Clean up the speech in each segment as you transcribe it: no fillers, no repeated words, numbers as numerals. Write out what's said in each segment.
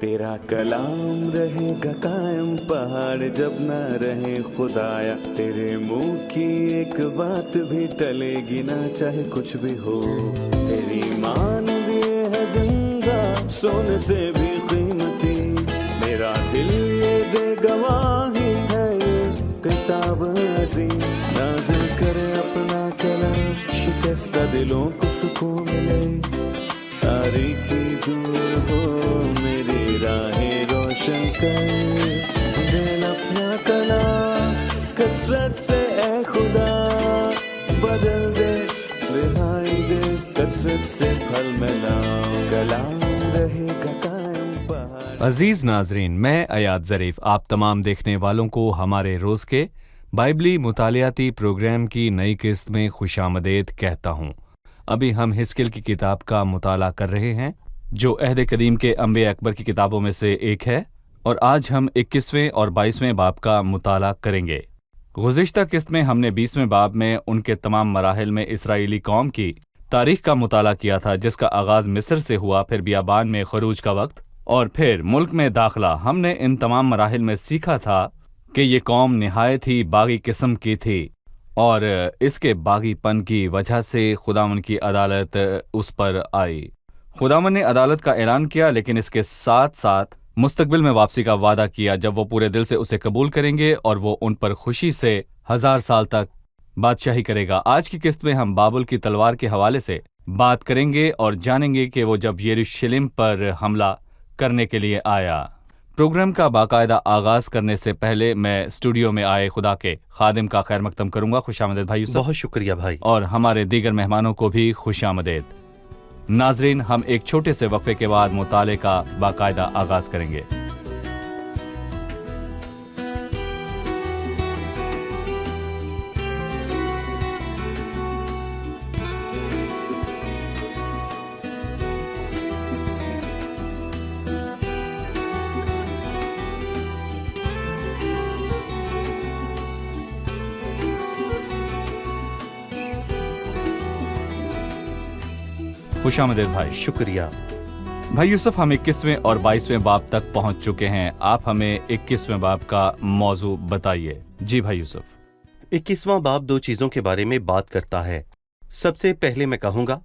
तेरा कलाम रहेगा कायम पहाड़ जब ना रहे खुदाया, तेरे मुंह की एक बात भी टलेगी ना चाहे कुछ भी हो। तेरी मान दिए है जिंदा सोने से भी कीमती, मेरा दिल ये दे गवाही है ये किताब अजीम। नाज़िल करे अपना कलाम, शिकस्ता दिलों को सुकून मिले, तारीखी दूर हो मेरी राहें रोशन कर। दिल अपना कलाम कसरत से ए खुदा बदल दे, रिहाई दे कसरत से फल मिला, कलाम रहेगा कायम पहाड़। अजीज नाजरीन, मैं अयाद ज़रीफ आप तमाम देखने वालों को हमारे रोज़ के बाइबली मुतालियाती प्रोग्राम की नई किस्त में खुशामदीद कहता हूँ। अभी हम हिस्किल की किताब का मुताला कर रहे हैं जो अहद कदीम के अंबिया अकबर की किताबों में से एक है, और आज हम 21वें और 22वें बाब का मुताला करेंगे। गुज़िश्ता किस्त में हमने 20वें बाब में उनके तमाम मराहिल में इसराइली कौम की तारीख का मुताला किया था, जिसका आगाज़ मिस्र से हुआ, फिर बियाबान में खरूज का वक्त और फिर मुल्क में दाखिला। हमने इन तमाम मराहिल में सीखा था कि ये कौम निहायत ही बागी किस्म की थी और इसके बागीपन की वजह से खुदावन की अदालत उस पर आई। खुदावन ने अदालत का ऐलान किया, लेकिन इसके साथ साथ मुस्तकबिल में वापसी का वादा किया जब वो पूरे दिल से उसे कबूल करेंगे और वो उन पर खुशी से 1000 साल तक बादशाही करेगा। आज की किस्त में हम बाबुल की तलवार के हवाले से बात करेंगे और जानेंगे कि वो जब यरूशलेम पर हमला करने के लिए आया। प्रोग्राम का बाकायदा आगाज करने से पहले मैं स्टूडियो में आए खुदा के खादिम का खैर मकदम करूंगा। खुशामदीद भाई यूसुफ। बहुत शुक्रिया भाई। और हमारे दीगर मेहमानों को भी खुशामदीद। नाजरीन, हम एक छोटे से वक्फे के बाद मुताले का बाकायदा आगाज करेंगे। खुशामदीद भाई। शुक्रिया भाई यूसुफ, हम 21वें और 22वें बाब तक पहुंच चुके हैं। आप हमें 21वें बाब का मौजू बताइए। जी भाई यूसुफ। 21वां बाब 2 चीजों के बारे में बात करता है। सबसे पहले मैं कहूंगा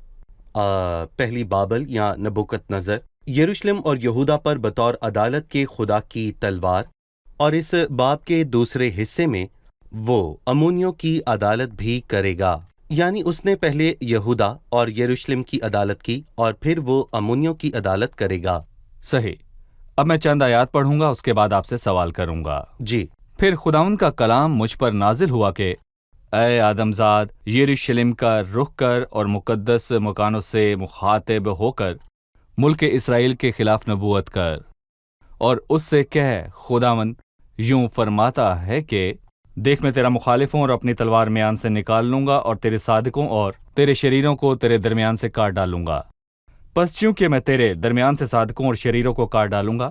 पहली बाबल या नबूकतनज़र यरूशलेम और यहूदा पर बतौर अदालत के खुदा की तलवार, और इस बाब के दूसरे हिस्से में वो अमोनियों की अदालत भी करेगा। यानी उसने पहले यहूदा और यरूशलेम की अदालत की और फिर वो अमोनियों की अदालत करेगा। सही। अब मैं चंद आयात पढ़ूंगा, उसके बाद आपसे सवाल करूंगा। जी। फिर खुदावंद का कलाम मुझ पर नाजिल हुआ कि ऐ आदमजाद, यरूशलेम का रुख कर और मुकद्दस मकानों से मुखातिब होकर मुल्क इसराइल के खिलाफ नबूवत कर और उससे कह, खुदावंद यूं फरमाता है कि देख, मैं तेरा मुखालिफ हूं और अपनी तलवार म्यान से निकाल लूंगा और तेरे सादिकों और तेरे शरीरों को तेरे दरमियान से काट डालूंगा। बस चूंकि मैं तेरे दरमियान से सादिकों और शरीरों को काट डालूंगा,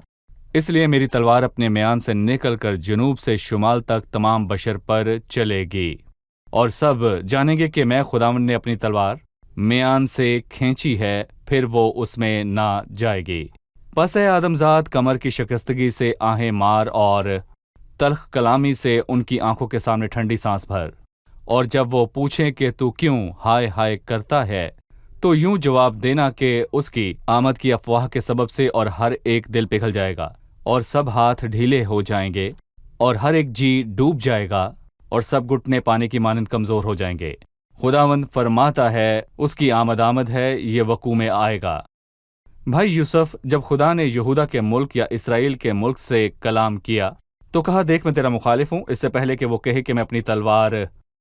इसलिए मेरी तलवार अपने म्यान से निकल कर जनूब से शुमाल तक तमाम बशर पर चलेगी और सब जानेंगे कि मैं खुदावंद ने अपनी तलवार म्यान से खींची है, फिर वो उसमें ना जाएगी। बस है आदमजाद, कमर की शिकस्तगी से आहें मार और तल्ख कलामी से उनकी आंखों के सामने ठंडी सांस भर, और जब वो पूछें कि तू क्यों हाय हाय करता है, तो यूं जवाब देना कि उसकी आमद की अफवाह के सबब से और हर एक दिल पिघल जाएगा और सब हाथ ढीले हो जाएंगे और हर एक जी डूब जाएगा और सब घुटने पानी की मानंद कमजोर हो जाएंगे। खुदावंद फरमाता है, उसकी आमद है, ये वकू में आएगा। भाई यूसुफ, जब खुदा ने यहूदा के मुल्क या इसराइल के मुल्क से कलाम किया तो कहा, देख मैं तेरा मुखालिफ हूं, इससे पहले कि वो कहे कि मैं अपनी तलवार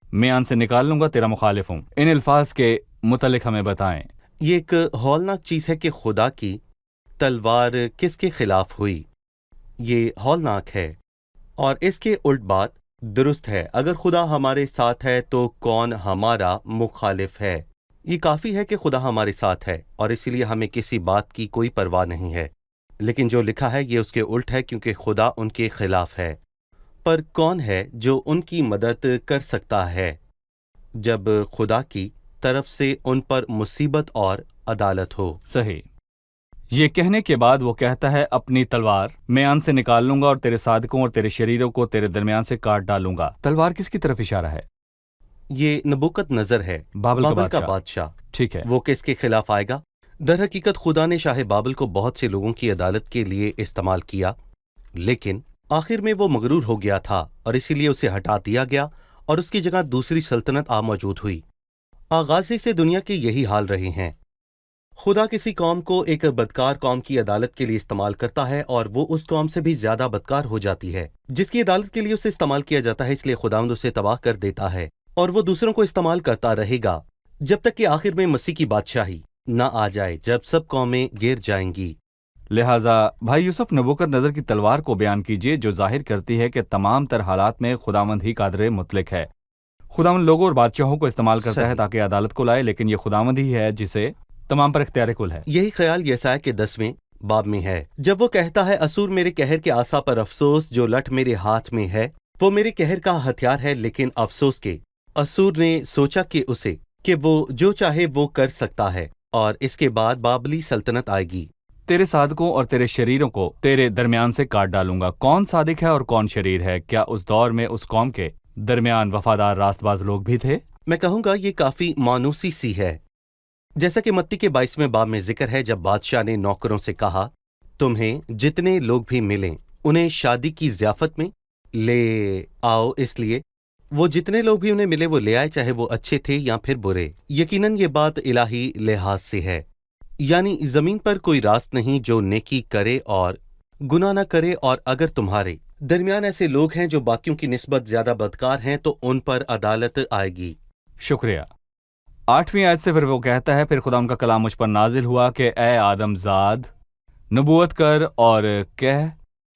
म्यान से निकाल लूंगा, तेरा मुखालिफ हूं। इन अल्फाज के मुतल्लिक हमें बताएं। ये एक हौलनाक चीज है कि खुदा की तलवार किसके खिलाफ हुई। ये हौलनाक है और इसके उल्ट बात दुरुस्त है। अगर खुदा हमारे साथ है तो कौन हमारा मुखालिफ है। ये काफी है कि खुदा हमारे साथ है और इसीलिए हमें किसी बात की कोई परवाह नहीं है, लेकिन जो लिखा है ये उसके उल्ट है, क्योंकि खुदा उनके खिलाफ है। पर कौन है जो उनकी मदद कर सकता है जब खुदा की तरफ से उन पर मुसीबत और अदालत हो। सही। یہ کہنے کے بعد وہ کہتا ہے اپنی تلوار میان سے نکال لوں گا اور تیرے صادقوں اور تیرے شریروں کو تیرے درمیان سے کاٹ ڈالوں گا۔ تلوار کس کی طرف اشارہ ہے؟ یہ نبوکت نظر ہے، بابل کا بادشاہ۔ ٹھیک ہے۔ وہ کس کے خلاف آئے گا؟ در حقیقت خدا نے شاہ بابل کو بہت سے لوگوں کی عدالت کے لیے استعمال کیا، لیکن آخر میں وہ مغرور ہو گیا تھا اور اسی لیے اسے ہٹا دیا گیا اور اس کی جگہ دوسری سلطنت موجود ہوئی۔ آغاز سے دنیا کے یہی حال رہے ہیں۔ خدا کسی قوم کو ایک بدکار قوم کی عدالت کے لیے استعمال کرتا ہے اور وہ اس قوم سے بھی زیادہ بدکار ہو جاتی ہے جس کی عدالت کے لیے اسے استعمال کیا جاتا ہے، اس لیے خداوند اسے تباہ کر دیتا ہے اور وہ دوسروں کو استعمال کرتا رہے گا جب تک کہ آخر میں مسیح کی بادشاہی نہ آ جائے، جب سب قومیں گر جائیں گی۔ لہٰذا بھائی یوسف، نبوکت نظر کی تلوار کو بیان کیجیے جو ظاہر کرتی ہے کہ تمام تر حالات میں خداوند ہی قادر مطلق ہے۔ خداوند لوگوں اور بادشاہوں کو استعمال کرتا ہے صحیح۔ تاکہ عدالت کو لائے، لیکن یہ خداوند ہی ہے جسے تمام پر اختیار کل ہے۔ یہی خیال یسعیاہ کے 10ویں باب میں ہے جب وہ کہتا ہے اسور میرے قہر کے عصا پر افسوس، جو لٹ میرے ہاتھ میں ہے وہ میرے قہر کا ہتھیار ہے، لیکن افسوس کے اسور نے سوچا کہ وہ جو چاہے وہ کر سکتا ہے، اور اس کے بعد بابلی سلطنت آئے گی۔ تیرے صادقوں اور تیرے شریروں کو تیرے درمیان سے کاٹ ڈالوں گا۔ کون صادق ہے اور کون شریر ہے؟ کیا اس دور میں اس قوم کے درمیان وفادار راست باز لوگ بھی تھے؟ میں کہوں گا یہ کافی مانوسی سی ہے، جیسا کہ متی کے 22ویں باب میں ذکر ہے، جب بادشاہ نے نوکروں سے کہا تمہیں جتنے لوگ بھی ملیں انہیں شادی کی ضیافت میں لے آؤ، اس لیے وہ جتنے لوگ بھی انہیں ملے وہ لے آئے، چاہے وہ اچھے تھے یا پھر برے۔ یقیناً یہ بات الہی لحاظ سے ہے، یعنی زمین پر کوئی راست نہیں جو نیکی کرے اور گناہ نہ کرے، اور اگر تمہارے درمیان ایسے لوگ ہیں جو باقیوں کی نسبت زیادہ بدکار ہیں تو ان پر عدالت آئے گی۔ شکریہ۔ 8ویں آیت سے پھر وہ کہتا ہے، پھر خدا ان کا کلام مجھ پر نازل ہوا کہ اے آدم زاد، نبوت کر اور کہہ،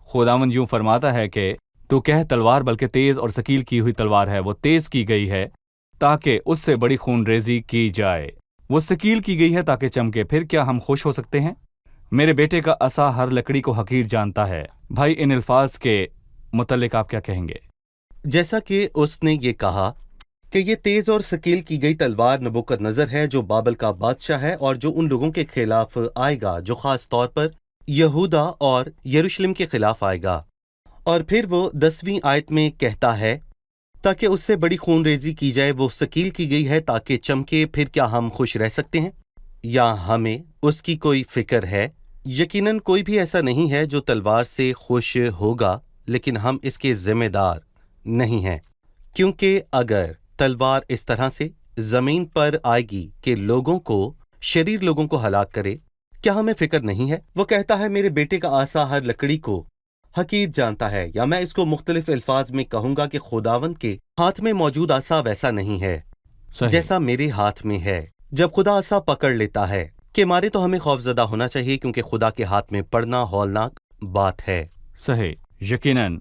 خداوند یوں فرماتا ہے کہ تو کہہ تلوار بلکہ تیز اور ثقیل کی ہوئی تلوار ہے، وہ تیز کی گئی ہے تاکہ اس سے بڑی خون ریزی کی جائے، وہ ثقیل کی گئی ہے تاکہ چمکے۔ پھر کیا ہم خوش ہو سکتے ہیں؟ میرے بیٹے کا عصا ہر لکڑی کو حقیر جانتا ہے۔ بھائی، ان الفاظ کے متعلق آپ کیا کہیں گے؟ جیسا کہ اس نے یہ کہا کہ یہ تیز اور ثقیل کی گئی تلوار نبوکت نظر ہے جو بابل کا بادشاہ ہے اور جو ان لوگوں کے خلاف آئے گا جو خاص طور پر یہودا اور یروشلم کے خلاف آئے گا۔ اور پھر وہ 10ویں آیت میں کہتا ہے تاکہ اس سے بڑی خون ریزی کی جائے، وہ ثقیل کی گئی ہے تاکہ چمکے۔ پھر کیا ہم خوش رہ سکتے ہیں یا ہمیں اس کی کوئی فکر ہے؟ یقیناً کوئی بھی ایسا نہیں ہے جو تلوار سے خوش ہوگا، لیکن ہم اس کے ذمہ دار نہیں ہیں، کیونکہ اگر تلوار اس طرح سے زمین پر آئے گی کہ لوگوں کو، شریر لوگوں کو ہلاک کرے، کیا ہمیں فکر نہیں ہے؟ وہ کہتا ہے میرے بیٹے کا عصا ہر لکڑی کو حقیر جانتا ہے، یا میں اس کو مختلف الفاظ میں کہوں گا کہ خداوند کے ہاتھ میں موجود عصا ویسا نہیں ہے صحیح۔ جیسا میرے ہاتھ میں ہے۔ جب خدا عصا پکڑ لیتا ہے کہ مارے تو ہمیں خوفزدہ ہونا چاہیے، کیونکہ خدا کے ہاتھ میں پڑنا ہولناک بات ہے۔ صحیح۔ یقیناً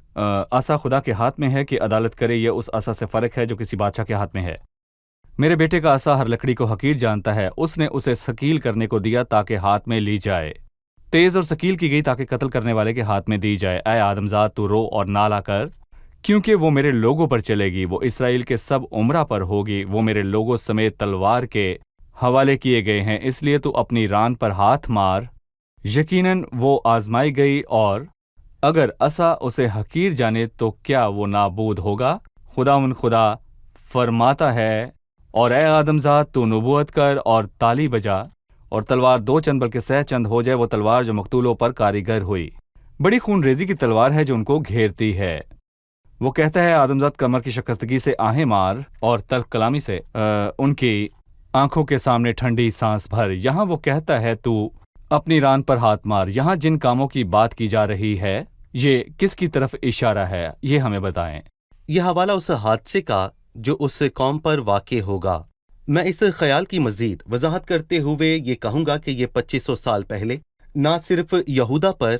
عصا خدا کے ہاتھ میں ہے کہ عدالت کرے، یہ اس عصا سے فرق ہے جو کسی بادشاہ کے ہاتھ میں ہے۔ میرے بیٹے کا عصا ہر لکڑی کو حقیر جانتا ہے، اس نے اسے ثقیل کرنے کو دیا تاکہ ہاتھ میں لی جائے، تیز اور ثقیل کی گئی تاکہ قتل کرنے والے کے ہاتھ میں دی جائے۔ اے آدم زاد، تو رو اور نالا کر، کیونکہ وہ میرے لوگوں پر چلے گی، وہ اسرائیل کے سب عمرہ پر ہوگی، وہ میرے لوگوں سمیت تلوار کے حوالے کیے گئے ہیں، اس لیے تو اپنی ران پر ہاتھ مار۔ یقیناً وہ آزمائی گئی، اور اگر عصا اسے حقیر جانے تو کیا وہ نابود ہوگا؟ خدا فرماتا ہے، اور اے آدم زاد، تو نبوت کر اور تالی بجا، اور تلوار 2 چند بلکہ 100 چند ہو جائے، وہ تلوار جو مقتولوں پر کاریگر ہوئی، بڑی خون ریزی کی تلوار ہے جو ان کو گھیرتی ہے۔ وہ کہتا ہے آدم زاد، کمر کی شکستگی سے آہیں مار اور تلخ کلامی سے ان کی آنکھوں کے سامنے ٹھنڈی سانس بھر۔ یہاں وہ کہتا ہے تو اپنی ران پر ہاتھ مار۔ یہاں جن کاموں کی بات کی جا رہی ہے یہ کس کی طرف اشارہ ہے؟ یہ ہمیں بتائیں۔ یہ حوالہ اس حادثے کا جو اس قوم پر واقع ہوگا۔ میں اس خیال کی مزید وضاحت کرتے ہوئے یہ کہوں گا کہ یہ 2500 سال پہلے نہ صرف یہودا پر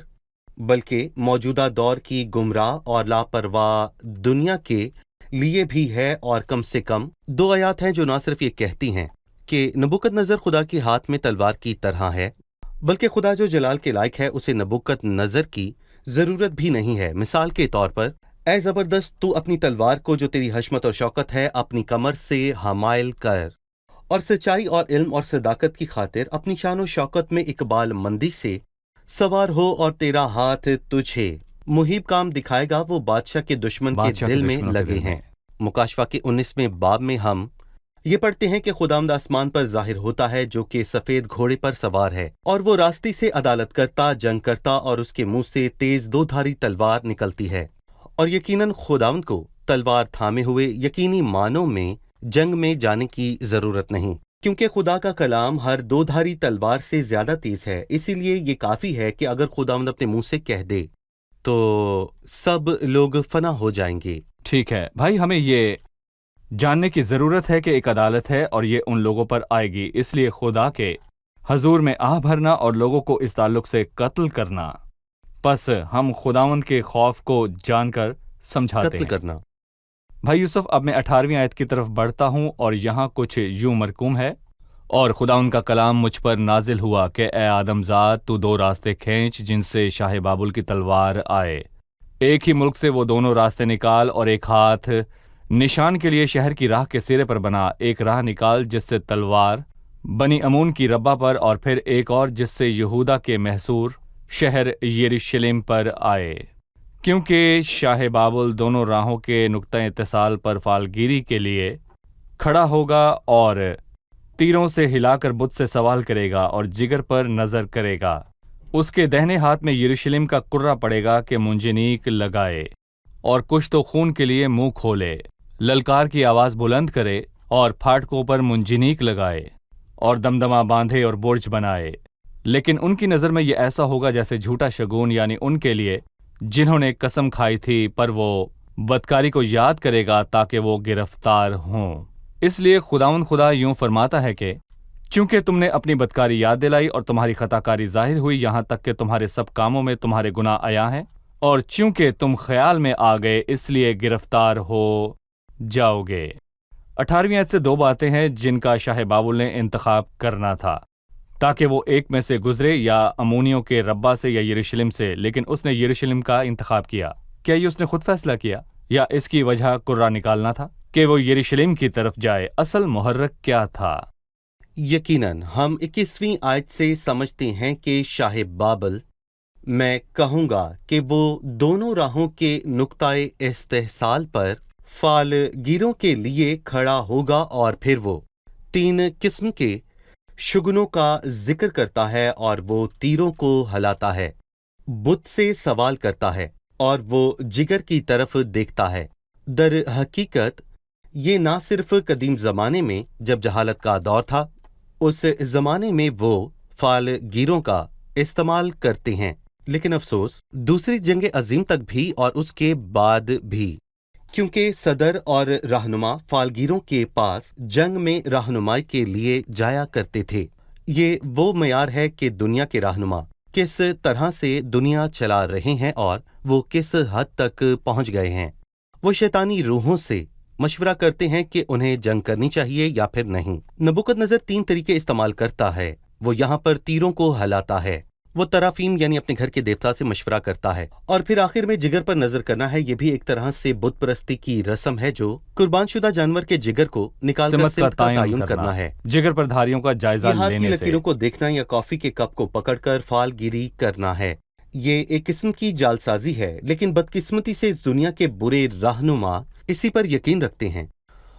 بلکہ موجودہ دور کی گمراہ اور لاپرواہ دنیا کے لیے بھی ہے، اور کم سے کم 2 آیات ہیں جو نہ صرف یہ کہتی ہیں کہ نبوکت نظر خدا کے ہاتھ میں تلوار کی طرح ہے، بلکہ خدا جو جلال کے لائق ہے اسے نبوکت نظر کی ضرورت بھی نہیں ہے۔ مثال کے طور پر، اے زبردست، تو اپنی تلوار کو جو تیری حشمت اور شوکت ہے اپنی کمر سے حمائل کر، اور سچائی اور علم اور صداقت کی خاطر اپنی شان و شوکت میں اقبال مندی سے सवार हो और तेरा हाथ तुझे मुहिब काम दिखाएगा, वो बादशाह के दुश्मन के बादशाह के दिल में दुश्मनों के लगे दिल में। हैं। मुकाशवा के 19वें बाब में हम ये पढ़ते हैं कि खुदावंद आसमान पर जाहिर होता है जो कि सफेद घोड़े पर सवार है, और वो रास्ते से अदालत करता, जंग करता, और उसके मुंह से तेज दो धारी तलवार निकलती है। और यकीनन खुदावंद को तलवार थामे हुए यकीनी मानों में जंग में जाने की जरूरत नहीं, क्योंकि खुदा का कलाम हर दो धारी तलवार से ज्यादा तेज है। इसीलिए ये काफी है कि अगर खुदावंद अपने मुंह से कह दे तो सब लोग फना हो जाएंगे। ठीक है भाई, हमें ये जानने की जरूरत है कि एक अदालत है और ये उन लोगों पर आएगी, इसलिए खुदा के हजूर में आह भरना और लोगों को इस ताल्लुक से कत्ल करना। बस हम खुदावंद के खौफ को जानकर समझाते कत्ल हैं। करना। भाई यूसुफ, अब मैं 18वीं आयत की तरफ बढ़ता हूँ और यहाँ कुछ यूं मरकूम है, और खुदावंद का कलाम मुझ पर नाजिल हुआ कि ए आदमजाद, तू दो रास्ते खींच जिनसे शाह बाबुल की तलवार आए। एक ही मुल्क से वो दोनों रास्ते निकाल, और एक हाथ निशान के लिए शहर की राह के सिरे पर बना, एक राह निकाल जिससे तलवार बनी अमून की रब्बा पर, और फिर एक और जिससे यहूदा के महसूर शहर यरूशलेम पर आए, क्योंकि शाह बाबुल दोनों राहों के नुक्ता इत्तिसाल पर फालगिरी के लिए खड़ा होगा और तीरों से हिलाकर बुत से सवाल करेगा और जिगर पर नजर करेगा। उसके दाहिने हाथ में यरूशलेम का कुर्रा पड़ेगा कि मुंजनीक लगाए, और कुछ तो खून के लिए मुंह खोले, ललकार की आवाज बुलंद करे और फाटकों पर मुंजनीक लगाए, और दमदमा बांधे और बुर्ज बनाए। लेकिन उनकी नज़र में ये ऐसा होगा जैसे झूठा शगुन, यानी उनके लिए जिन्होंने कसम खाई थी, पर वो बदकारी को याद करेगा ताकि वो गिरफ्तार हों। इसलिए खुदावंद खुदा यूं फरमाता है कि चूंकि तुमने अपनी बदकारी याद दिलाई और तुम्हारी खताकारी जाहिर हुई, यहाँ तक कि तुम्हारे सब कामों में तुम्हारे गुनाह आया हैं, और चूंकि तुम ख्याल में आ गए इसलिए गिरफ्तार हो जाओगे। 18वीं आयत से दो बातें हैं जिनका शाह बाबुल ने इंतखाब करना था ताकि वो एक में से गुजरे, या अमूनियों के रब्बा से या यरूशलेम से, लेकिन उसने यरूशलेम का इंतखाब किया। क्या ये उसने खुद फैसला किया या इसकी वजह कुर्रा निकालना था कि वो यरूशलेम की तरफ जाए? असल मुहर्रक क्या था? यकीनन हम 21वीं आयत से समझते हैं कि शाह बाबल, मैं कहूँगा कि वो दोनों राहों के नुक्ताए इस्तेहसाल पर फालगीरों के लिए खड़ा होगा, और फिर वो 3 किस्म के शुगनों का जिक्र करता है, और वो तीरों को हलाता है, बुत से सवाल करता है, और वो जिगर की तरफ देखता है। दर हकीकत ये ना सिर्फ कदीम ज़माने में जब जहालत का दौर था, उस ज़माने में वो फालगीरों का इस्तेमाल करते हैं, लेकिन अफसोस दूसरी जंग अजीम तक भी और उसके बाद भी, क्योंकि सदर और रहनुमा फालगीरों के पास जंग में रहनुमाई के लिए जाया करते थे। ये वो मयार है कि दुनिया के रहनुमा किस तरह से दुनिया चला रहे हैं और वो किस हद तक पहुंच गए हैं। वो शैतानी रूहों से मशवरा करते हैं कि उन्हें जंग करनी चाहिए या फिर नहीं। नबूकदनज़र 3 तरीके इस्तेमाल करता है। वो यहाँ पर तीरों को हलाता है, वो तराफीम यानी अपने घर के देवता से मशवरा करता है, और फिर आखिर में जिगर पर नजर करना है। ये भी एक तरह से बुत परस्ती की रस्म है जो कुर्बानशुदा जानवर के जिगर को निकालकर सिमत का तायुन करना है। जिगर पर धारियों का जायजा हाथ की लेने से लकीरों को देखना या कॉफी के कप को पकड़कर फालगिरी करना है। ये एक किस्म की जालसाजी है, लेकिन बदकिस्मती से इस दुनिया के बुरे रहनुमा इसी पर यकीन रखते हैं।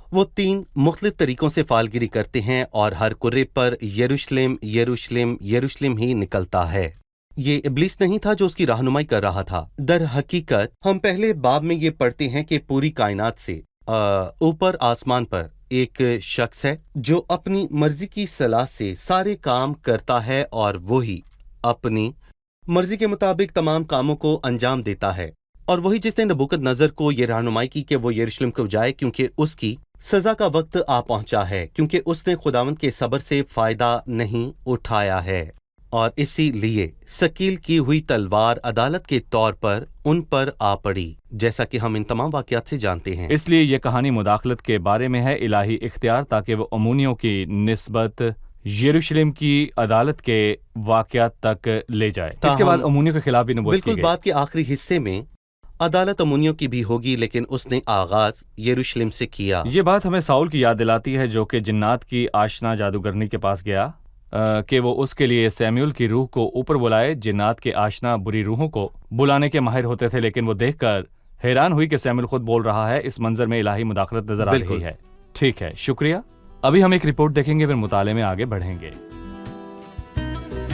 वो 3 मुख्तलिफ तरीकों से फालगिरी करते हैं और हर कुर्रे पर यरूशलेम यरूशलेम यरूशलेम ही निकलता है। ये इब्लीस नहीं था जो उसकी रहनुमाई कर रहा था। दर हकीकत हम पहले बाब में ये पढ़ते हैं कि पूरी कायनात से ऊपर आसमान पर एक शख्स है जो अपनी मर्जी की सलाह से सारे काम करता है, और वही अपनी मर्जी के मुताबिक तमाम कामों को अंजाम देता है। और वही जिसने नबूकदनज़र को ये रहनुमाई की कि वो यरूशलेम को जाए, क्योंकि उसकी सजा का वक्त आ पहुंचा है, क्योंकि उसने खुदावंद के सब्र से फायदा नहीं उठाया है, और इसीलिए सकील की हुई तलवार अदालत के तौर पर उन पर आ पड़ी, जैसा कि हम इन तमाम वाक़यात से जानते हैं। इसलिए ये कहानी मुदाखलत के बारे में है, इलाही इख्तियार, ताकि वो अमूनियों की निस्बत यरूशलेम की अदालत के वाक़यात तक ले जाए। इसके बाद अमूनियों के खिलाफ भी नबूवत की गई। बिल्कुल बाब के आखिरी हिस्से में अदालत अमूनियों की भी होगी, लेकिन उसने आगाज यरूशलेम से किया। ये बात हमें साउल की याद दिलाती है जो कि जिन्नात की आशना जादूगरनी के पास गया کہ وہ اس کے لیے سیمول کی روح کو اوپر بلائے۔ جنات کے آشنا بری روحوں کو بلانے کے ماہر ہوتے تھے، لیکن وہ دیکھ کر حیران ہوئی کہ سیمول خود بول رہا ہے۔ اس منظر میں الہی مداخلت نظر آ رہی ہے۔ ٹھیک ہے، شکریہ۔ ابھی ہم ایک رپورٹ دیکھیں گے، پھر مطالعے میں آگے بڑھیں گے۔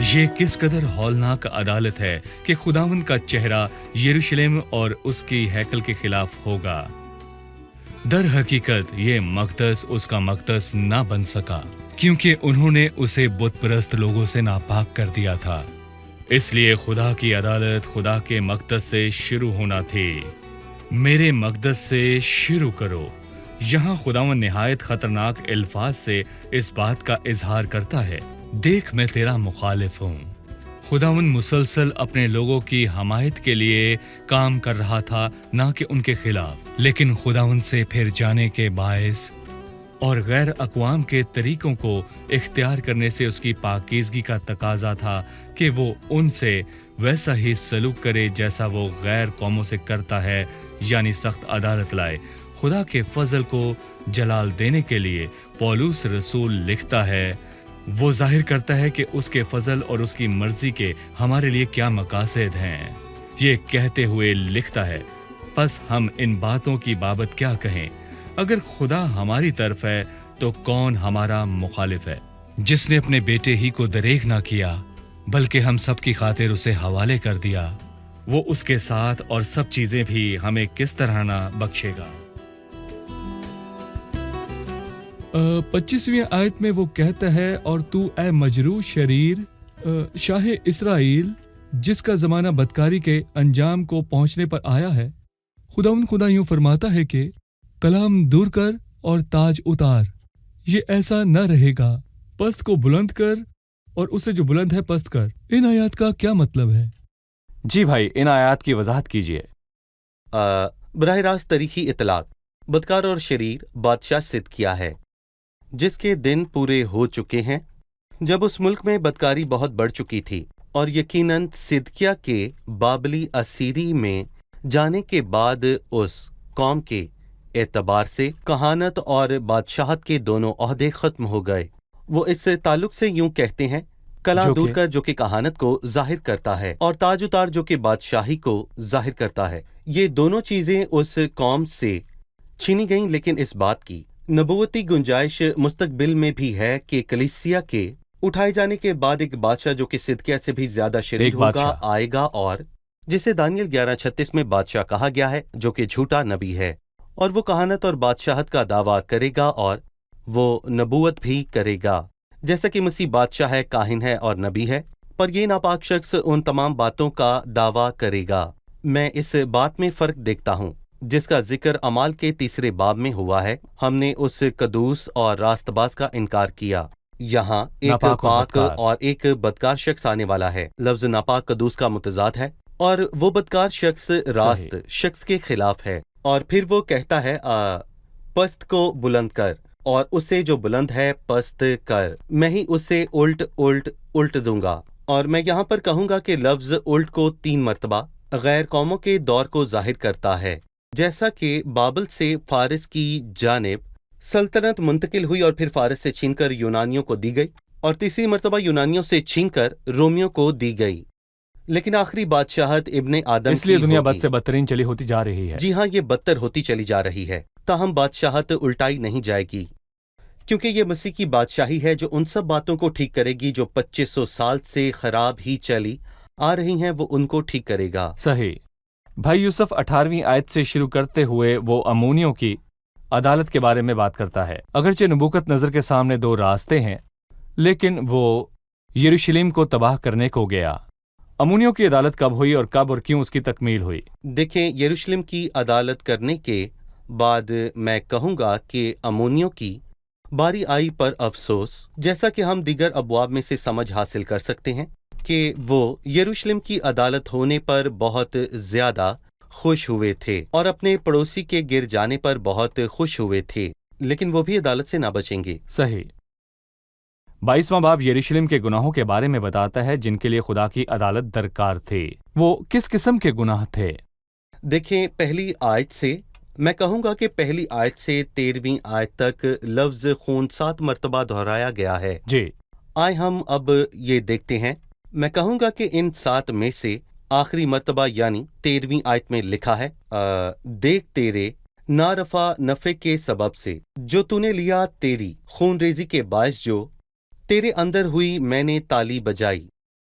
یہ کس قدر ہولناک عدالت ہے کہ خداوند کا چہرہ یروشلم اور اس کی ہیکل کے خلاف ہوگا۔ در حقیقت یہ مقدس اس کا مقدس نہ بن سکا، کیونکہ انہوں نے اسے بت پرست لوگوں سے ناپاک کر دیا تھا۔ اس لیے خدا کی عدالت خدا کے مقدس سے شروع ہونا تھی۔ میرے مقدس سے شروع کرو۔ یہاں خداوند نہایت خطرناک الفاظ سے اس بات کا اظہار کرتا ہے، دیکھ میں تیرا مخالف ہوں۔ خداوند مسلسل اپنے لوگوں کی حمایت کے لیے کام کر رہا تھا، نہ کہ ان کے خلاف، لیکن خداوند سے پھر جانے کے باعث اور غیر اقوام کے طریقوں کو اختیار کرنے سے اس کی پاکیزگی کا تقاضا تھا کہ وہ ان سے ویسا ہی سلوک کرے جیسا وہ غیر قوموں سے کرتا ہے، یعنی سخت عدالت لائے۔ خدا کے فضل کو جلال دینے کے لیے پولس رسول لکھتا ہے، وہ ظاہر کرتا ہے کہ اس کے فضل اور اس کی مرضی کے ہمارے لیے کیا مقاصد ہیں۔ یہ کہتے ہوئے لکھتا ہے، پس ہم ان باتوں کی بابت کیا کہیں؟ اگر خدا ہماری طرف ہے تو کون ہمارا مخالف ہے؟ جس نے اپنے بیٹے ہی کو دریغ نہ کیا بلکہ ہم سب کی خاطر اسے حوالے کر دیا، وہ اس کے ساتھ اور سب چیزیں بھی ہمیں کس طرح نہ بخشے گا۔ 25ویں آیت میں وہ کہتا ہے، اور تو اے مجروح شریر شاہ اسرائیل، جس کا زمانہ بدکاری کے انجام کو پہنچنے پر آیا ہے، خدا یوں فرماتا ہے کہ کلام دور کر اور تاج اتار، یہ ایسا نہ رہے گا، پست کو بلند کر اور اسے جو بلند ہے پست کر۔ ان آیات کا کیا مطلب ہے؟ جی بھائی، ان آیات کی وضاحت کیجیے۔ براہ راست تاریخی اطلاق بدکار اور شریر بادشاہ صدقیہ ہے، جس کے دن پورے ہو چکے ہیں، جب اس ملک میں بدکاری بہت بڑھ چکی تھی، اور یقیناً صدقیہ کے بابلی اسیری میں جانے کے بعد اس قوم کے اعتبار سے کہانت اور بادشاہت کے دونوں عہدے ختم ہو گئے۔ وہ اس تعلق سے یوں کہتے ہیں، کلاں دور کر جو کہ کہانت کو ظاہر کرتا ہے، اور تاج اتار جو کہ بادشاہی کو ظاہر کرتا ہے۔ یہ دونوں چیزیں اس قوم سے چھینی گئیں، لیکن اس بات کی نبوتی گنجائش مستقبل میں بھی ہے کہ کلیسیا کے اٹھائے جانے کے بعد ایک بادشاہ جو کہ صدقیہ سے بھی زیادہ شریر ہوگا آئے گا، اور جسے دانیل 11:36 میں بادشاہ کہا گیا ہے، جو کہ جھوٹا نبی ہے، اور وہ کہانت اور بادشاہت کا دعویٰ کرے گا اور وہ نبوت بھی کرے گا، جیسا کہ مسیح بادشاہ ہے، کاہن ہے اور نبی ہے، پر یہ ناپاک شخص ان تمام باتوں کا دعویٰ کرے گا۔ میں اس بات میں فرق دیکھتا ہوں جس کا ذکر اعمال کے 3 باب میں ہوا ہے۔ ہم نے اس قدوس اور راست باز کا انکار کیا۔ یہاں ایک پاک اور ایک بدکار شخص آنے والا ہے۔ لفظ ناپاک قدوس کا متضاد ہے، اور وہ بدکار شخص راست شخص کے خلاف ہے۔ اور پھر وہ کہتا ہے پست کو بلند کر، اور اسے جو بلند ہے پست کر، میں ہی اسے الٹ دوں گا۔ اور میں یہاں پر کہوں گا کہ لفظ الٹ کو 3 مرتبہ غیر قوموں کے دور کو ظاہر کرتا ہے، جیسا کہ بابل سے فارس کی جانب سلطنت منتقل ہوئی اور پھر فارس سے چھین کر یونانیوں کو دی گئی، اور تیسری مرتبہ یونانیوں سے چھین کر رومیوں کو دی گئی، لیکن آخری بادشاہت ابن آدم اس لیے دنیا بد سے بدترین چلی ہوتی جا رہی ہے۔ جی ہاں، یہ بدتر ہوتی چلی جا رہی ہے، تاہم بادشاہت الٹائی نہیں جائے گی، کیونکہ یہ مسیح کی بادشاہی ہے جو ان سب باتوں کو ٹھیک کرے گی جو 2500 سال سے خراب ہی چلی آ رہی ہیں، وہ ان کو ٹھیک کرے گا۔ صحیح۔ بھائی یوسف 18ویں آیت سے شروع کرتے ہوئے وہ امونیوں کی عدالت کے بارے میں بات کرتا ہے۔ اگرچہ نبوکت نظر کے سامنے 2 راستے ہیں، لیکن وہ یروشلم کو تباہ کرنے کو گیا۔ امونیوں کی عدالت کب ہوئی اور کب اور کیوں اس کی تکمیل ہوئی؟ دیکھیں، یروشلم کی عدالت کرنے کے بعد میں کہوں گا کہ امونیوں کی باری آئی پر افسوس، جیسا کہ ہم دیگر ابواب میں سے سمجھ حاصل کر سکتے ہیں کہ وہ یروشلم کی عدالت ہونے پر بہت زیادہ خوش ہوئے تھے اور اپنے پڑوسی کے گر جانے پر بہت خوش ہوئے تھے، لیکن وہ بھی عدالت سے نہ بچیں گے۔ صحیح۔ 22واں باب یروشلم کے گناہوں کے بارے میں بتاتا ہے جن کے لیے خدا کی عدالت درکار تھی۔ وہ کس قسم کے گناہ تھے؟ دیکھیں، پہلی آیت سے میں کہوں گا کہ پہلی آیت سے 13ویں آیت تک لفظ خون 7 مرتبہ دہرایا گیا ہے۔ جی۔ आए हम अब ये देखते हैं। मैं कहूँगा कि इन 7 में से आखिरी मर्तबा यानी 13वीं आयत में लिखा है, देख तेरे नारफा नफे के सबब से जो तूने लिया, तेरी खूनरेजी के बायस जो तेरे अंदर हुई, मैंने ताली बजाई।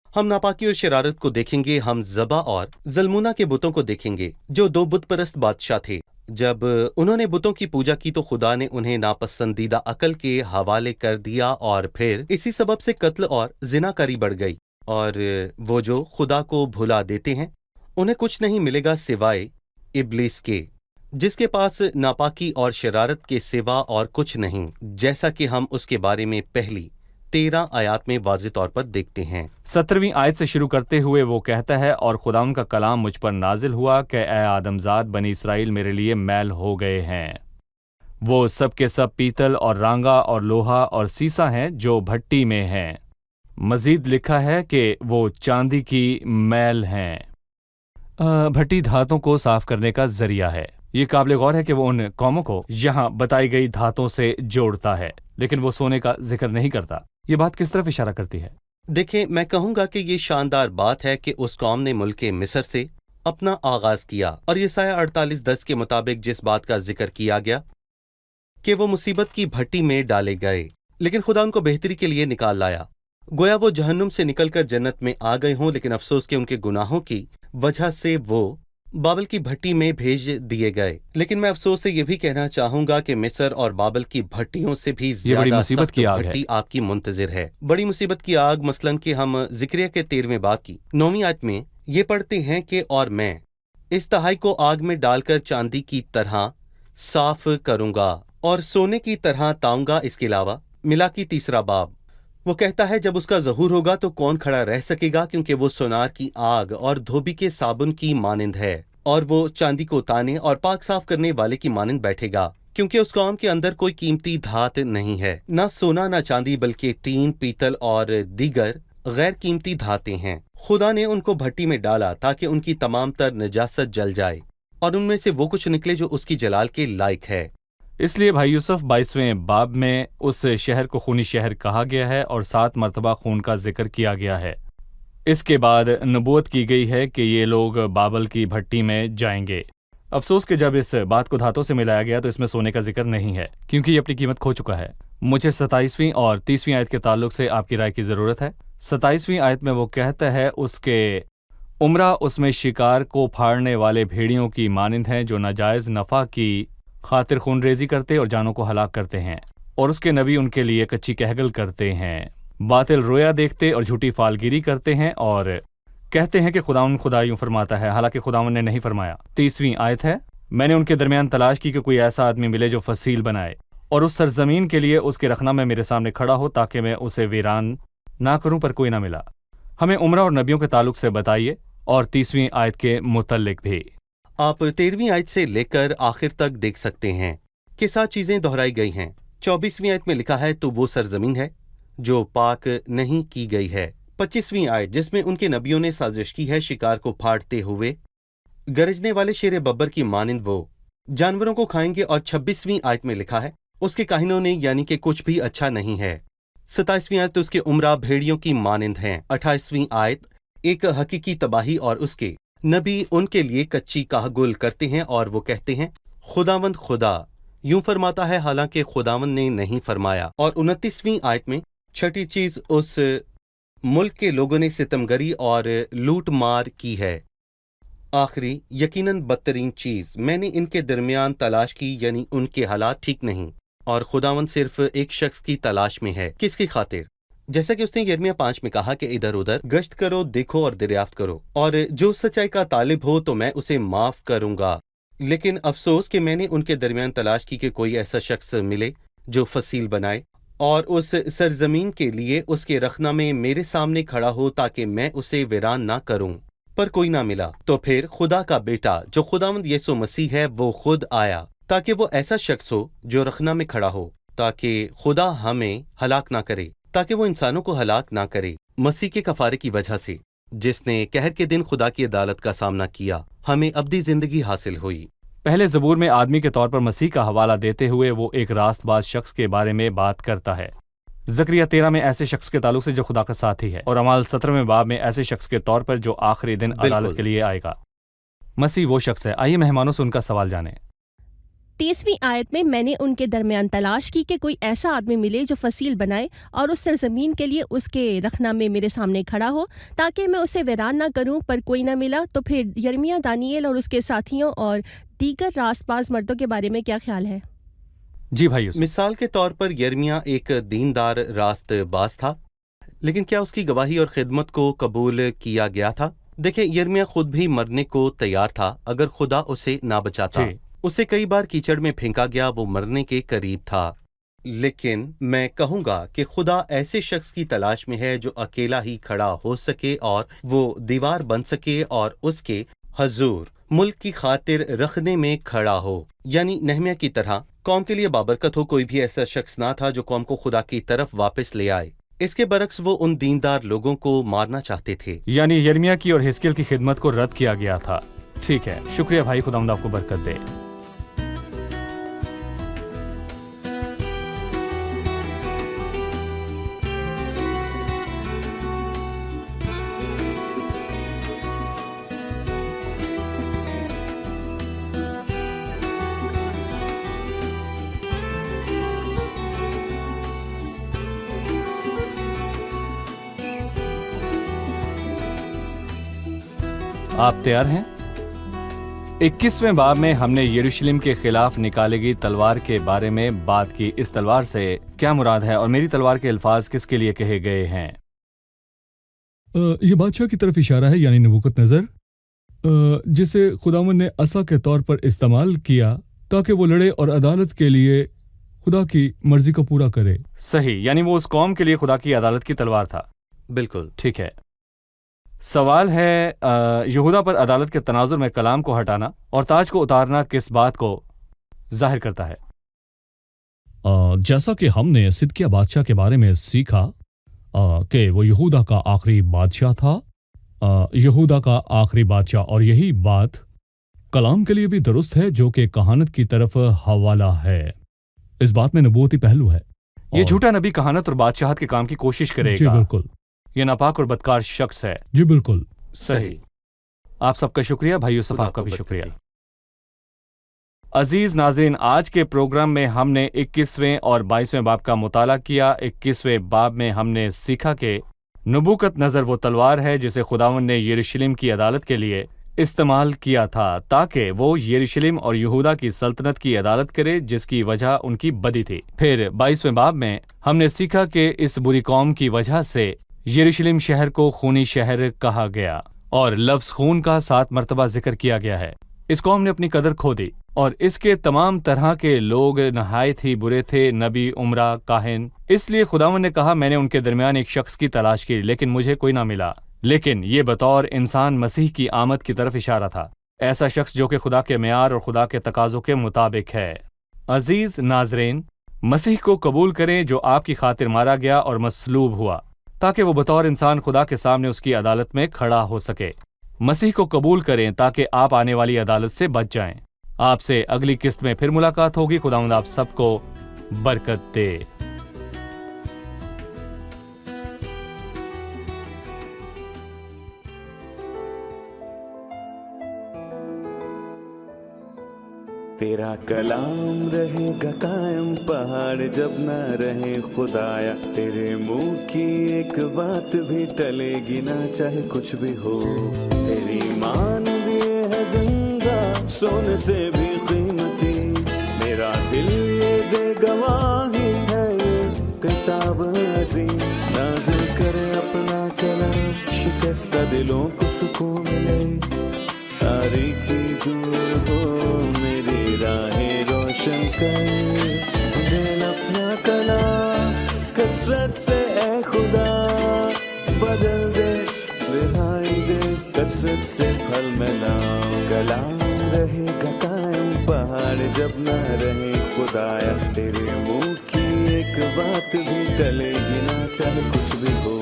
हम नापाकी और शरारत को देखेंगे, हम ज़बा और जलमुना के बुतों को देखेंगे जो 2 बुत परस्त बादशाह थे। जब उन्होंने बुतों की पूजा की तो खुदा ने उन्हें नापसंदीदा अकल के हवाले कर दिया और फिर इसी सबब से कत्ल और जिनाकारी बढ़ गई। और वो जो खुदा को भुला देते हैं उन्हें कुछ नहीं मिलेगा सिवाय इब्लीस के, जिसके पास नापाकी और शरारत के सिवा और कुछ नहीं, जैसा कि हम उसके बारे में पहली 13 आयत में वाज़ेह तौर पर देखते हैं। 17वीं आयत से शुरू करते हुए वो कहता है, और खुदावन का कलाम मुझ पर नाजिल हुआ कि ए आदमजाद, बनी इसराइल मेरे लिए मैल हो गए हैं। वो सब के सब पीतल और रांगा और लोहा और सीसा हैं जो भट्टी में हैं। मजीद लिखा है कि वो चांदी की मैल हैं। भट्टी धातों को साफ करने का जरिया है। ये काबिल गौर है कि वो उन कौमों को यहाँ बताई गई धातों से जोड़ता है, लेकिन वो सोने का जिक्र नहीं करता। ये बात किस तरफ इशारा करती है? देखें, मैं कहूँगा कि ये शानदार बात है कि उस कौम ने मुल्क मिस्र से अपना आगाज किया, और यसाया 48:10 के मुताबिक जिस बात का जिक्र किया गया कि वो मुसीबत की भट्टी में डाले गए, लेकिन खुदा उनको बेहतरी के लिए निकाल लाया। गोया वो जहन्नुम से निकलकर जन्नत में आ गए हों, लेकिन अफसोस के उनके गुनाहों की वजह से वो बाबल की भट्टी में भेज दिए गए। लेकिन मैं अफसोस से यह भी कहना चाहूंगा कि मिस्र और बाबल की भट्टियों से भी ज्यादा सख्त भट्टी आपकी मुंतजिर है। बड़ी मुसीबत की आग, मसलन कि हम जिक्रिया के 13वें बाब की 9वीं आयत में ये पढ़ते हैं कि और मैं इस तहाई को आग में डालकर चांदी की तरह साफ करूंगा और सोने की तरह ताऊंगा। इसके अलावा मिला की 3रा बाब वो कहता है, जब उसका ज़हूर होगा तो कौन खड़ा रह सकेगा, क्योंकि वो सोनार की आग और धोबी के साबुन की मानिंद है, और वो चांदी को ताने और पाक साफ करने वाले की मानिंद बैठेगा, क्योंकि उस कौम के अंदर कोई कीमती धात नहीं है, ना सोना ना चांदी, बल्कि टीन, पीतल और दीगर गैर कीमती धातें हैं। खुदा ने उनको भट्टी में डाला ताकि उनकी तमाम तर नजासत जल जाए और उनमें से वो कुछ निकले जो उसकी जलाल के लायक है। इसलिए भाई यूसुफ 22वें बाब में उस शहर को खूनी शहर कहा गया है और 7 मरतबा खून का जिक्र किया गया है। इसके बाद नबूवत की गई है कि ये लोग बाबल की भट्टी में जाएंगे। अफसोस कि जब इस बात को धातों से मिलाया गया तो इसमें सोने का जिक्र नहीं है, क्योंकि ये अपनी कीमत खो चुका है। मुझे 27वीं और 30वीं आयत के ताल्लुक से आपकी राय की ज़रूरत है। 27वीं आयत में वो कहता है, उसके उम्रा उसमें शिकार को फाड़ने वाले भेड़ियों की मानिंद हैं जो नाजायज़ नफ़ा की खातिर खूनरेजी करते और जानों को हलाक करते हैं, और उसके नबी उनके लिए कच्ची कहगल करते हैं, बातिल रोया देखते और झूठी फालगिरी करते हैं और कहते हैं कि खुदा यूं फरमाता है, हालांकि खुदावन ने नहीं फरमाया। 30वीं आयत है, मैंने उनके दरमियान तलाश की कि कोई ऐसा आदमी मिले जो फसील बनाए और उस सरजमीन के लिए उसके रखना में मेरे सामने खड़ा हो ताकि मैं उसे वीरान ना करूं, पर कोई ना मिला। हमें उम्रा और नबियों के ताल्लुक से बताइए, और 30वीं आयत के मुतल्लिक भी। आप 13वीं आयत से लेकर आखिर तक देख सकते हैं कि 7 चीजें दोहराई गई हैं। 24वीं आयत में लिखा है, तो वो सरजमीन है जो पाक नहीं की गई है। 25वीं आयत जिसमें उनके नबियों ने साजिश की है शिकार को फाड़ते हुए गरजने वाले शेर बब्बर की मानिंद वो जानवरों को खाएंगे, और 26वीं आयत में लिखा है, उसके काहिनों ने यानी कि कुछ भी अच्छा नहीं है। 27वीं आयत उसके उम्रा भेड़ियों की मानिंद हैं। 28वीं आयत एक हकीकी तबाही और उसके नबी उनके लिए कच्ची काहगुल करते हैं और वो कहते हैं, खुदावंद खुदा यूं फरमाता है, हालांकि खुदावंद ने नहीं फरमाया। और 29वीं आयत में छठी चीज उस मुल्क के लोगों ने सितमगरी और लूट मार की है। आखिरी यकीनन बदतरीन चीज मैंने इनके दरमियान तलाश की, यानी उनके हालात ठीक नहीं, और खुदावंद सिर्फ एक शख्स की तलाश में है। किसकी खातिर? जैसा कि उसने यिर्मयाह 5 में कहा कि इधर उधर गश्त करो, देखो और दरियाफ्त करो, और जो सच्चाई का तालिब हो तो मैं उसे माफ करूंगा। लेकिन अफसोस कि मैंने उनके दरमियान तलाश की कि कोई ऐसा शख्स मिले जो फसील बनाए और उस सरजमीन के लिए उसके रखना में मेरे सामने खड़ा हो ताकि मैं उसे वीरान ना करूं, पर कोई ना मिला। तो फिर खुदा का बेटा जो खुदावंद यीशु मसीह है वो खुद आया ताकि वो ऐसा शख्स हो जो रखना में खड़ा हो, ताकि खुदा हमें हलाक ना करे, ताकि वो इंसानों को हलाक ना करे। मसीह के कफारे की वजह से, जिसने कहर के दिन खुदा की अदालत का सामना किया, हमें अब्दी जिंदगी हासिल हुई। पहले ज़बूर में आदमी के तौर पर मसीह का हवाला देते हुए वो एक रास्तबाज शख्स के बारे में बात करता है। زکریا 13 میں ایسے شخص کے تعلق سے جو خدا کا ساتھی ہے، اور اعمال 17ویں باب میں ایسے شخص کے طور پر جو آخری دن عدالت کے لیے آئے گا۔ مسیح وہ شخص ہے۔ آئیے مہمانوں سے ان کا سوال جانیں۔ 30ویں آیت میں نے ان کے درمیان تلاش کی کہ کوئی ایسا آدمی ملے جو فصیل بنائے اور اس سرزمین کے لیے اس کے رخنہ میں میرے سامنے کھڑا ہو تاکہ میں اسے ویران نہ کروں، پر کوئی نہ ملا۔ تو پھر یرمیہ، دانیل اور اس کے ساتھیوں اور دیگر راست باز مردوں کے بارے میں کیا خیال ہے؟ جی بھائی یوسف۔ مثال کے طور پر یرمیہ ایک دیندار راست باز تھا، لیکن کیا اس کی گواہی اور خدمت کو قبول کیا گیا تھا؟ دیکھیں، یرمیہ خود بھی مرنے کو تیار تھا اگر خدا اسے نہ بچاتا۔ جی۔ اسے کئی بار کیچڑ میں پھینکا گیا، وہ مرنے کے قریب تھا، لیکن میں کہوں گا کہ خدا ایسے شخص کی تلاش میں ہے جو اکیلا ہی کھڑا ہو سکے اور وہ دیوار بن سکے اور اس کے حضور ملک کی خاطر رکھنے میں کھڑا ہو، یعنی نہمیہ کی طرح قوم کے لیے بابرکت ہو۔ کوئی بھی ایسا شخص نہ تھا جو قوم کو خدا کی طرف واپس لے آئے۔ اس کے برعکس وہ ان دیندار لوگوں کو مارنا چاہتے تھے۔ یعنی یرمیہ کی اور حزقیل کی خدمت کو رد کیا گیا تھا۔ ٹھیک ہے، شکریہ بھائی، خداوند آپ کو برکت دے۔ آپ تیار ہیں؟ 21ویں باب میں ہم نے یروشلم کے خلاف نکالے گئی تلوار کے بارے میں بات کی۔ اس تلوار سے کیا مراد ہے اور میری تلوار کے الفاظ کس کے لیے کہے گئے ہیں؟ یہ بادشاہ کی طرف اشارہ ہے، یعنی نبوکت نظر، جسے خداوند نے عصا کے طور پر استعمال کیا تاکہ وہ لڑے اور عدالت کے لیے خدا کی مرضی کو پورا کرے۔ صحیح، یعنی وہ اس قوم کے لیے خدا کی عدالت کی تلوار تھا۔ بالکل ٹھیک ہے۔ سوال ہے، یہودا پر عدالت کے تناظر میں کلام کو ہٹانا اور تاج کو اتارنا کس بات کو ظاہر کرتا ہے؟ جیسا کہ ہم نے صدقیہ بادشاہ کے بارے میں سیکھا کہ وہ یہودا کا آخری بادشاہ تھا، یہودا کا آخری بادشاہ، اور یہی بات کلام کے لیے بھی درست ہے جو کہ کہانت کی طرف حوالہ ہے۔ اس بات میں نبوتی پہلو ہے۔ یہ جھوٹا نبی کہانت اور بادشاہت کے کام کی کوشش کرے جی گا۔ بالکل، یہ ناپاک اور بدکار شخص ہے۔ جی بالکل صحیح۔ آپ سب کا شکریہ، بھائی یوسف خدا آپ کا کو بھی برکت شکریہ۔ دے۔ عزیز ناظرین، آج کے پروگرام میں ہم نے 21ویں اور 22ویں باب کا مطالعہ کیا۔ 21ویں باب میں ہم نے سیکھا کہ نبوکت نظر وہ تلوار ہے جسے خداوند نے یروشلم کی عدالت کے لیے استعمال کیا تھا تاکہ وہ یروشلم اور یہودا کی سلطنت کی عدالت کرے جس کی وجہ ان کی بدی تھی۔ پھر 22ویں باب میں ہم نے سیکھا کہ اس بری قوم کی وجہ سے یروشلم شہر کو خونی شہر کہا گیا اور لفظ خون کا 7 مرتبہ ذکر کیا گیا ہے۔ اس قوم نے اپنی قدر کھو دی اور اس کے تمام طرح کے لوگ نہایت ہی برے تھے، نبی، عمرہ، کاہن۔ اس لیے خداوند نے کہا، میں نے ان کے درمیان ایک شخص کی تلاش کی لیکن مجھے کوئی نہ ملا، لیکن یہ بطور انسان مسیح کی آمد کی طرف اشارہ تھا، ایسا شخص جو کہ خدا کے معیار اور خدا کے تقاضوں کے مطابق ہے۔ عزیز ناظرین، مسیح کو قبول کریں جو آپ کی خاطر مارا گیا اور مصلوب ہوا تاکہ وہ بطور انسان خدا کے سامنے اس کی عدالت میں کھڑا ہو سکے۔ مسیح کو قبول کریں تاکہ آپ آنے والی عدالت سے بچ جائیں۔ آپ سے اگلی قسط میں پھر ملاقات ہوگی۔ خداوند آپ سب کو برکت دے۔ تیرا کلام رہے گا قائم، پہاڑ جب نہ رہے خدایا، تیرے منہ کی ایک بات بھی ٹلے گی نہ چاہے کچھ بھی ہو، تیری مان دیے ہے زندہ سونے سے بھی قیمتی، میرا دل یہ دے گواہی ہے یہ کتاب عظیم، نازل کرے اپنا کلام، شکستہ دلوں کو سکون ملے، تاریکی دور ہو میری راہیں روشن کر، دل اپنا کلام کثرت سے اے خدا بدل دے، رہائی دے کثرت سے پھل ملاؤ، کلام رہے گا قائم، پہاڑ جب نہ رہے خدایا، تیرے منہ کی ایک بات بھی ٹلے گی نہ چاہے کچھ بھی ہو۔